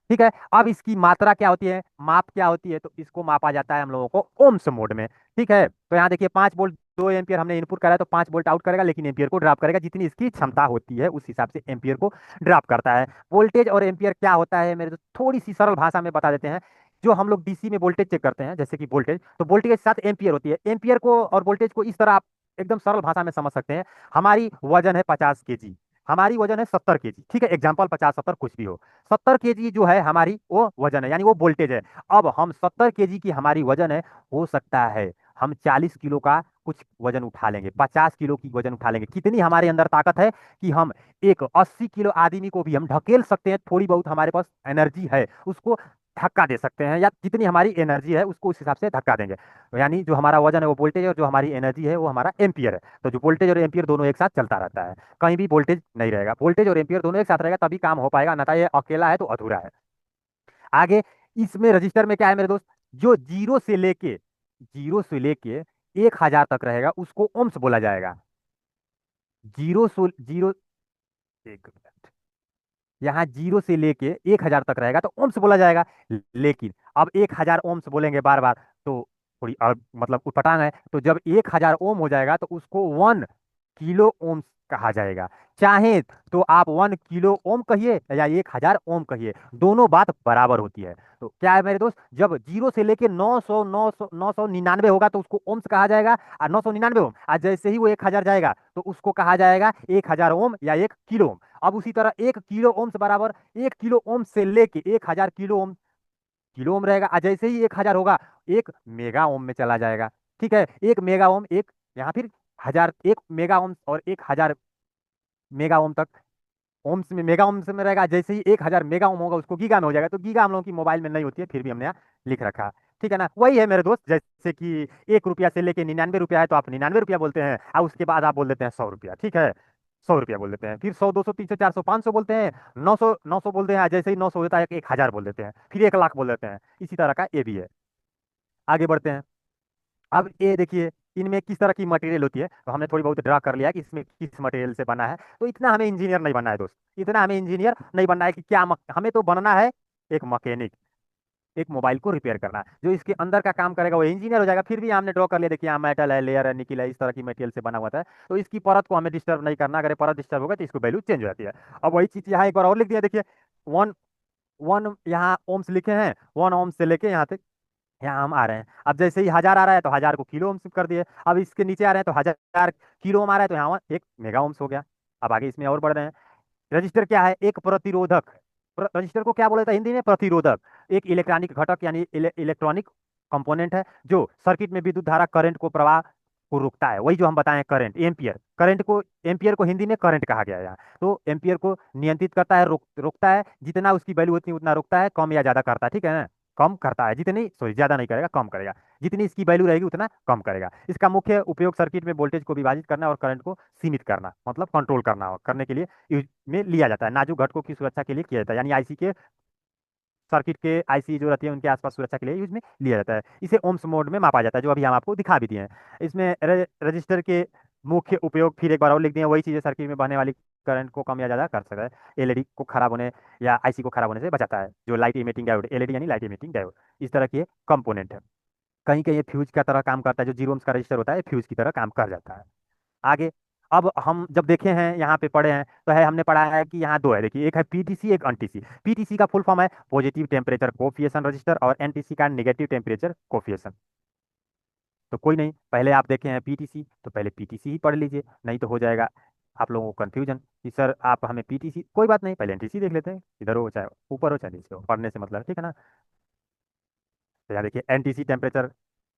ठीक है, अब इसकी मात्रा क्या होती है, माप क्या होती है, तो इसको मापा जाता है हम लोगों को ओम्स मोड में। ठीक है, तो यहाँ देखिए 5 वोल्ट 2 एम्पियर हमने इनपुट करा है, तो 5 वोल्ट आउट करेगा, लेकिन एम्पियर को ड्रॉप करेगा, जितनी इसकी क्षमता होती है उस हिसाब से एम्पियर को ड्रॉप करता है। वोल्टेज और एम्पियर क्या होता है मेरे, तो थोड़ी सी सरल भाषा में बता देते हैं। जो हम लोग डीसी में वोल्टेज चेक करते हैं, जैसे कि वोल्टेज, तो वोल्टेज के साथ एम्पियर होती है। एम्पियर को और वोल्टेज को इस तरह आप एकदम सरल भाषा में समझ सकते हैं। हमारी वजन है 50 kg, हमारी वजन है 70 kg। ठीक है, एग्जाम्पल 50 70 कुछ भी हो, 70 kg जो है हमारी वो वजन है, यानी वो वोल्टेज है। अब हम 70 kg की हमारी वजन है, हो सकता है हम 40 किलो का कुछ वजन उठा लेंगे, 50 किलो की वजन उठा लेंगे। कितनी हमारे अंदर ताकत है कि हम एक 80 किलो आदमी को भी हम ढकेल सकते हैं, थोड़ी बहुत हमारे पास एनर्जी है उसको धक्का दे सकते हैं, या जितनी हमारी एनर्जी है उसको उस हिसाब से धक्का देंगे। यानी जो हमारा वजन है वो वोल्टेज है, और जो हमारी एनर्जी है वो हमारा एम्पियर है। तो जो वोल्टेज और एम्पियर दोनों एक साथ चलता रहता है, कहीं भी वोल्टेज नहीं रहेगा, वोल्टेज और एम्पियर दोनों एक साथ रहेगा तभी काम हो पाएगा, ना तो ये अकेला है तो अधूरा है। आगे इसमें रजिस्टर में क्या है मेरे दोस्त, जो जीरो से लेके 1,000 तक रहेगा उसको ओम्स बोला जाएगा। जीरो, एक मिनट, यहाँ 0 से लेके 1,000 तक रहेगा तो ओम्स बोला जाएगा। लेकिन अब 1,000 ओम्स बोलेंगे बार बार तो थोड़ी मतलब उटपटांग है। तो जब 1,000 ओम हो जाएगा तो उसको 1 किलो ओम्स कहा जाएगा। चाहे तो आप 1 किलो ओम कहिए या 1,000 ओम कहिए, दोनों बात बराबर होती है। तो क्या है मेरे दोस्त, जब 0 से लेके 999 होगा तो उसको ओम्स कहा जाएगा, और 999 ओम, और जैसे ही वो 1,000 जाएगा तो उसको कहा जाएगा 1,000 ओम या 1 किलो ओम। अब उसी तरह 1 किलो ओम्स बराबर 1 किलो ओम से लेके 1,000 किलो ओम, किलो ओम रहेगा, और जैसे ही 1,000 होगा 1 मेगा ओम में चला जाएगा। ठीक है, 1 मेगा ओम, एक यहाँ फिर 1,000, 1 मेगा ओम और 1,000 मेगा ओम तक, ओम्स में मेगा ओम्स में रहेगा। जैसे ही 1,000 मेगा ओम होगा उसको गीगा में हो जाएगा। तो गीगा हम लोगों की मोबाइल में नहीं होती है, फिर भी हमने यहाँ लिख रखा। ठीक है ना, वही है मेरे दोस्त, जैसे कि 1 रुपया से लेके 99 रुपया है तो आप 99 रुपया बोलते हैं, और उसके बाद आप बोल देते हैं 100 रुपया। ठीक है, 100 रुपया बोल देते हैं, फिर 100, 200, 300, 400, 500 बोलते हैं, 900, 900 बोलते हैं, जैसे ही 900 होता है 1,000 बोल देते हैं, फिर 1 लाख बोल देते हैं। इसी तरह का ये भी है। आगे बढ़ते हैं। अब ये देखिए, इनमें किस तरह की मटेरियल होती है, तो हमने थोड़ी बहुत ड्रा कर लिया कि इसमें किस मटेरियल से बना है। तो इतना हमें इंजीनियर नहीं बनना है दोस्त, इतना हमें इंजीनियर नहीं बनना है कि क्या हमें तो बनना है एक मैकेनिक, एक मोबाइल को रिपेयर करना है। जो इसके अंदर का काम करेगा वो इंजीनियर हो जाएगा। फिर भी हमने ड्रॉ कर लिया, देखिए यहाँ मेटल है, लेयर है, निकल है, इस तरह की मटेरियल से बना हुआ है। तो इसकी परत को हमें डिस्टर्ब नहीं करना, अगर ये परत डिस्टर्ब होगा तो इसको वैल्यू चेंज हो जाती है। अब वही चीज यहाँ एक बार और लिख दिया, देखिए वन वन यहाँ ओम्स लिखे हैं, 1 ओम से लेके यहाँ तक, यहाँ हम आ रहे हैं। अब जैसे ही 1,000 आ रहा है तो 1,000 को किलो ओम कर दिए। अब इसके नीचे आ रहे हैं तो 1,000 किलो ओम आ रहा है, तो यहाँ 1 मेगा ओम्स हो गया। अब आगे इसमें और बढ़ रहे हैं। रजिस्टर क्या है, एक प्रतिरोधक। रजिस्टर को क्या बोला जाता है हिंदी में, प्रतिरोधक। एक इलेक्ट्रॉनिक घटक यानी इलेक्ट्रॉनिक कंपोनेंट है, जो सर्किट में विद्युत धारा करंट को प्रवाह को रोकता है। वही जो हम बताएं करंट, एम्पियर, एम्पियर को हिंदी में करंट कहा गया है यहाँ। तो एम्पियर को नियंत्रित करता है, रोकता है, जितना उसकी वैल्यू होती है उतना रोकता है, कम या ज्यादा करता है। ठीक है ना, कम करता है, जितनी, सॉरी, ज्यादा नहीं करेगा, कम करेगा। जितनी इसकी वैल्यू रहेगी उतना कम करेगा। इसका मुख्य उपयोग सर्किट में वोल्टेज को विभाजित करना और करंट को सीमित करना, मतलब कंट्रोल करने के लिए यूज में लिया जाता है। नाजुक घटकों की सुरक्षा के लिए किया जाता है, यानी आईसी के, सर्किट के आईसी जो रहती है उनके आसपास सुरक्षा के लिए यूज में लिया जाता है। इसे ओम्स मोड में मापा जाता है, जो अभी हम आपको दिखा भी दिए हैं। इसमें रजिस्टर के मुख्य उपयोग फिर एक बार और लिख दिए, वही चीजें, सर्किट में बहने वाली करंट को कम या ज्यादा कर सकता है, एलईडी को खराब होने या आईसी को खराब होने से बचाता है, जो लाइट इमिटिंग डायोड, एलईडी यानी लाइट इमिटिंग डायोड, इस तरह के कंपोनेंट है। कहीं कहीं ये फ्यूज का तरह काम करता है, जो 0 ओम्स का रजिस्टर होता है फ्यूज की तरह काम कर जाता है। आगे, अब हम जब देखे हैं यहाँ पे पढ़े हैं तो है, हमने पढ़ा है कि यहाँ दो है, देखिए, एक है पीटीसी, एक एनटीसी। पीटीसी का फुल फॉर्म है पॉजिटिव टेम्परेचर कोफिशिएंट रजिस्टर, और एनटीसी का नेगेटिव टेम्परेचर कोफिशिएंट। तो कोई नहीं, पहले आप देखे हैं पीटीसी तो पहले पीटीसी ही पढ़ लीजिए, नहीं तो हो जाएगा आप लोगों को कंफ्यूजन कि सर आप हमें पीटीसी, कोई बात नहीं, पहले एनटीसी देख लेते हैं, इधर हो चाहे ऊपर हो चाहे नीचे हो, पढ़ने से मतलब है, ठीक है ना। तो यहाँ देखिए एनटीसी टेम्परेचर,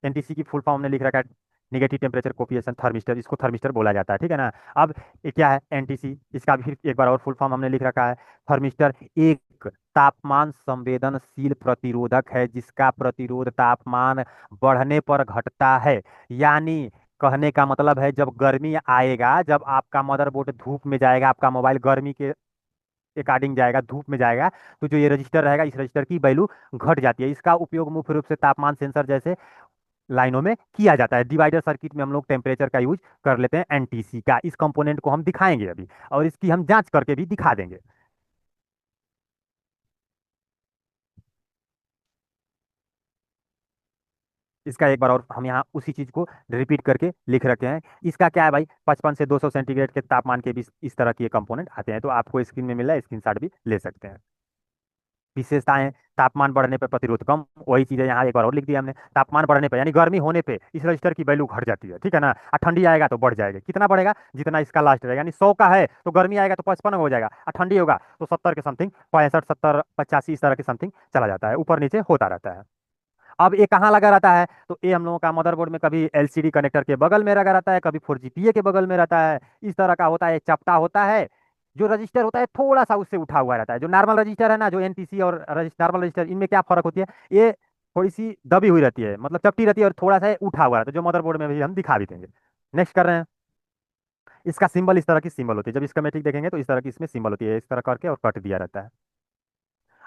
एनटीसी की फुल फॉर्म हमने लिख रखा है निगेटिव टेम्परेचर कोफिशिएंट थर्मिस्टर, इसको थर्मिस्टर बोला जाता है, ठीक है ना। अब ये क्या है एनटीसी, इसका भी फिर एक बार और फुल फॉर्म हमने लिख रखा है। थर्मिस्टर एक तापमान संवेदनशील प्रतिरोधक है, जिसका प्रतिरोध तापमान बढ़ने पर घटता है। यानी कहने का मतलब है, जब गर्मी आएगा, जब आपका मदरबोर्ड धूप में जाएगा, आपका मोबाइल गर्मी के अकॉर्डिंग जाएगा, धूप में जाएगा, तो जो ये रजिस्टर रहेगा इस रजिस्टर की वैल्यू घट जाती है। इसका उपयोग मुख्य रूप से तापमान सेंसर जैसे लाइनों में किया जाता है। डिवाइडर सर्किट में हम लोग टेम्परेचर का यूज कर लेते हैं एनटीसी का। इस कंपोनेंट को हम दिखाएंगे अभी, और इसकी हम जांच करके भी दिखा देंगे। इसका एक बार और हम यहाँ उसी चीज को रिपीट करके लिख रखे हैं। इसका क्या है भाई, 55 से 200 सेंटीग्रेड के तापमान के बीच इस तरह के कंपोनेंट आते हैं। तो आपको स्क्रीन में मिल रहा है, स्क्रीनशॉट भी ले सकते हैं। विशेषताएं, तापमान बढ़ने पर प्रतिरोध कम, वही चीजें यहाँ एक बार और लिख दिया हमने। तापमान बढ़ने पर यानी गर्मी होने पे इस रजिस्टर की वैल्यू घट जाती है, ठीक है ना। और ठंडी आएगा तो बढ़ जाएगा, कितना बढ़ेगा, जितना इसका लास्ट रहेगा। यानी 100 का है तो गर्मी आएगा तो 55 हो जाएगा, और ठंडी होगा तो 70 के समथिंग, 65, 70, 85 इस तरह के समथिंग चला जाता है, ऊपर नीचे होता रहता है। अब ये कहाँ लगा रहता है, तो ये हम लोगों का मदरबोर्ड में कभी एलसीडी कनेक्टर के बगल में लगा रहता है, कभी 4GPA के बगल में रहता है, इस तरह का होता है, चपटा होता है। जो रजिस्टर होता है थोड़ा सा उससे उठा हुआ रहता है। जो नॉर्मल रजिस्टर है ना, जो एनटीसी और नॉर्मल रजिस्टर, इनमें क्या फर्क होती है, ये थोड़ी सी दबी हुई रहती है, मतलब चपटी रहती है, और थोड़ा सा ये उठा हुआ रहता है, जो मदरबोर्ड में भी हम दिखा भी देंगे। नेक्स्ट कर रहे हैं। इसका सिंबल इस तरह की सिंबल होती है, जब स्कीमेटिक देखेंगे तो इस तरह की इसमें सिंबल होती है, इस तरह करके और कट दिया रहता है।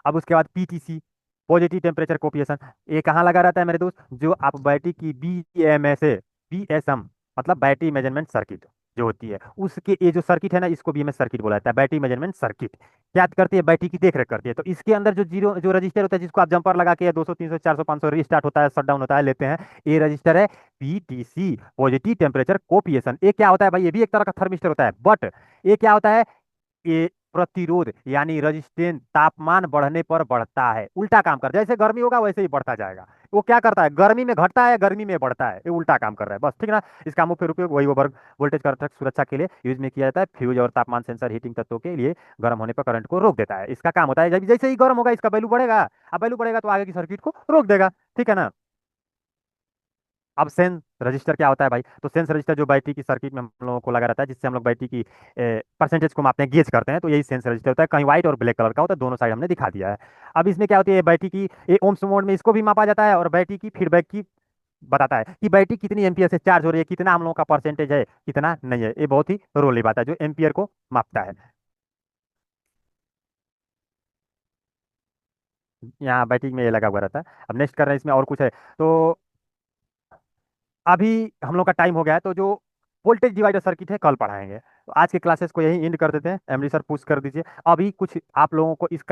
अब उसके बाद पीटीसी, पॉजिटिव टेम्परेचर कोफिशिएंट, ये कहाँ लगा रहता है मेरे दोस्त, जो आप बैटरी की बीएमएस है, बीएसएम मतलब बैटरी मेजरमेंट सर्किट जो होती है, उसके ये जो सर्किट है ना, इसको बीएमएस सर्किट बोला जाता है। बैटरी मेजरमेंट सर्किट क्या करती है, बैटरी की देख रेख करती है। तो इसके अंदर जो जीरो जो रजिस्टर होता है, जिसको आप जंपर लगा के 200 300 400 500 रीस्टार्ट होता है, शट डाउन होता है, लेते हैं, ये रजिस्टर है पीटीसी, पॉजिटिव टेम्परेचर कोफिशिएंट। ये क्या होता है भाई, ये भी एक तरह का थर्मिस्टर होता है, बट ये क्या होता है, ये प्रतिरोध यानी रजिस्टेंस तापमान बढ़ने पर बढ़ता है, उल्टा काम कर, जैसे गर्मी होगा वैसे ही बढ़ता जाएगा। वो क्या करता है, गर्मी में घटता है, गर्मी में बढ़ता है, ये उल्टा काम कर रहा है बस, ठीक ना। इसका मुख्य उपयोग वही ओवर वोल्टेज करंट सुरक्षा के लिए यूज में किया जाता है। फ्यूज और तापमान सेंसर हीटिंग तत्वों के लिए गर्म होने पर करंट को रोक देता है। इसका काम होता है, जब जैसे ही गर्म होगा इसका वैल्यू बढ़ेगा, अब वैल्यू बढ़ेगा तो आगे की सर्किट को रोक देगा, ठीक है ना। अब सेंस रजिस्टर क्या होता है भाई, तो सेंस रजिस्टर जो बैटरी की सर्किट में हम लोगों को लगा रहता है, जिससे हम लोग बैटरी की परसेंटेज को मापते हैं, गेज करते हैं, तो यही सेंस रजिस्टर होता है। कहीं व्हाइट और ब्लैक कलर का होता है, दोनों साइड हमने दिखा दिया है। अब इसमें क्या होती है, बैटरी की ये ओम्स मोड में इसको भी मापा जाता है, और बैटरी की फीडबैक की बताता है कि बैटरी कितनी एम्पियर से चार्ज हो रही है, कितना हम लोगों का परसेंटेज है, कितना नहीं है। ये बहुत ही रोल बात है, जो एम्पियर को मापता है। यहाँ बैटरी में ये लगा हुआ रहता है। अब नेक्स्ट कर रहे हैं, इसमें और कुछ है तो अभी हम लोग का टाइम हो गया है, तो जो वोल्टेज डिवाइडर सर्किट है कल पढ़ाएंगे। तो आज के क्लासेस को यही एंड कर देते हैं। एमडी सर पुश कर दीजिए, अभी कुछ आप लोगों को इस क्लास